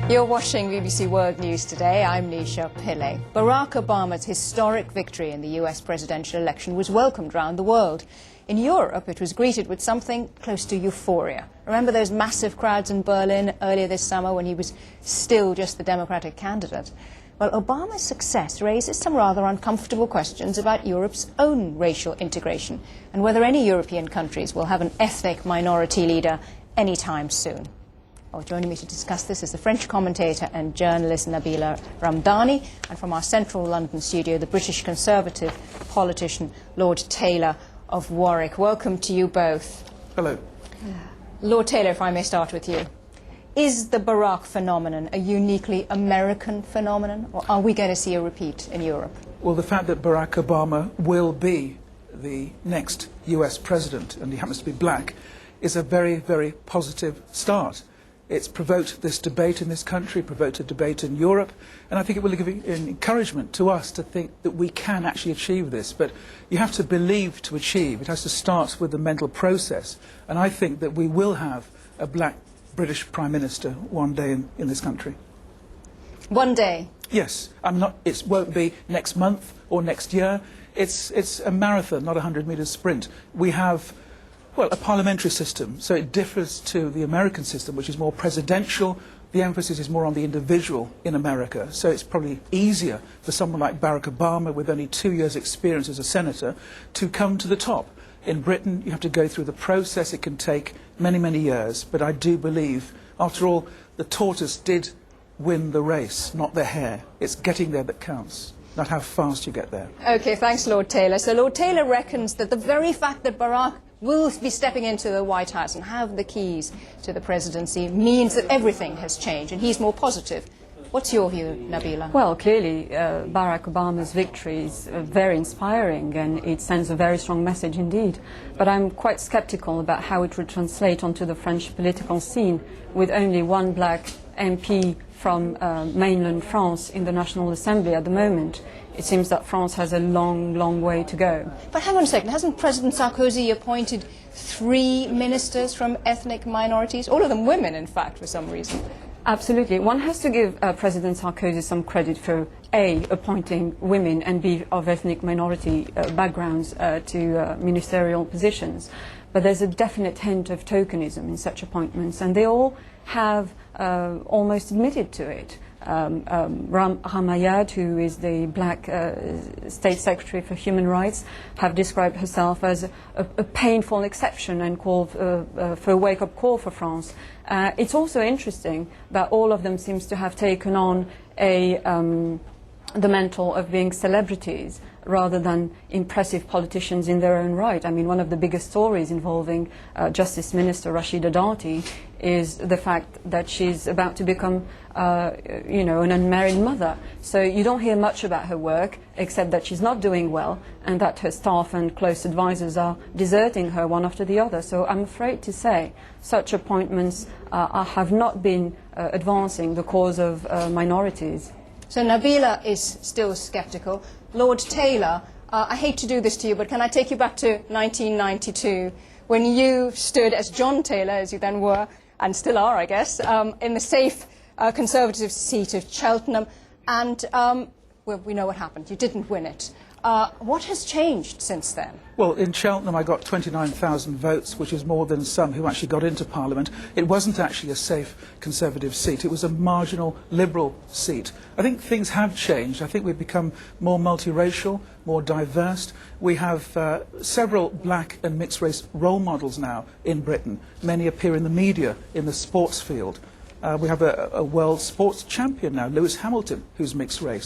You're watching BBC World News today. I'm Nisha Pillay. Barack Obama's historic victory in the US presidential election was welcomed around the world. In Europe, it was greeted with something close to euphoria. Remember those massive crowds in Berlin earlier this summer when he was still just the Democratic candidate? Well, Obama's success raises some rather uncomfortable questions about Europe's own racial integration and whether any European countries will have an ethnic minority leader anytime soon. Oh, joining me to discuss this is the French commentator and journalist Nabila Ramdani, and from our central London studio, the British Conservative politician Lord Taylor of Warwick. Welcome to you both. Hello. Lord Taylor, if I may start with you. Is the Barack phenomenon a uniquely American phenomenon, or are we going to see a repeat in Europe? Well, the fact that Barack Obama will be the next US president, and he happens to be black, is a very, very positive start. It's provoked this debate in this country, provoked a debate in Europe, and I think it will give an encouragement to us to think that we can actually achieve this. But you have to believe to achieve. It has to start with the mental process. And I think that we will have a black British Prime Minister one day in this country. One day? Yes. It won't be next month or next year. It's a marathon, not a 100-metre sprint. We have, well, a parliamentary system, so it differs to the American system, which is more presidential. The emphasis is more on the individual in America, so it's probably easier for someone like Barack Obama, with only 2 years' experience as a senator, to come to the top. In Britain, you have to go through the process. It can take many, many years, but I do believe, after all, the tortoise did win the race, not the hare. It's getting there that counts, not how fast you get there. OK, thanks, Lord Taylor. So Lord Taylor reckons that the very fact that Barack will be stepping into the White House and have the keys to the presidency means that everything has changed, and he's more positive. What's your view, Nabila? Well, clearly, Barack Obama's victory is very inspiring, and it sends a very strong message indeed. But I'm quite sceptical about how it will translate onto the French political scene, with only one black MP from mainland France in the National Assembly at the moment. It seems that France has a long, long way to go. But hang on a second, hasn't President Sarkozy appointed 3 ministers from ethnic minorities? All of them women, in fact, for some reason. Absolutely. One has to give President Sarkozy some credit for A, appointing women, and B, of ethnic minority backgrounds to ministerial positions. But there's a definite hint of tokenism in such appointments, and they all have almost admitted to it. Ramayad, who is the black State Secretary for Human Rights, have described herself as a painful exception and called for a wake-up call for France. It's also interesting that all of them seems to have taken on the mantle of being celebrities rather than impressive politicians in their own right. I mean, one of the biggest stories involving Justice Minister Rashida Dati is the fact that she's about to become, an unmarried mother. So you don't hear much about her work, except that she's not doing well and that her staff and close advisors are deserting her one after the other. So I'm afraid to say such appointments have not been advancing the cause of minorities. So Nabila is still sceptical. Lord Taylor, I hate to do this to you, but can I take you back to 1992, when you stood as John Taylor, as you then were, and still are, I guess, in the safe Conservative seat of Cheltenham, and well, we know what happened. You didn't win it. What has changed since then? Well, in Cheltenham I got 29,000 votes, which is more than some who actually got into Parliament. It wasn't actually a safe Conservative seat. It was a marginal Liberal seat. I think things have changed. I think we've become more multiracial, more diverse. We have several black and mixed-race role models now in Britain. Many appear in the media, in the sports field. We have a world sports champion now, Lewis Hamilton, who's mixed race.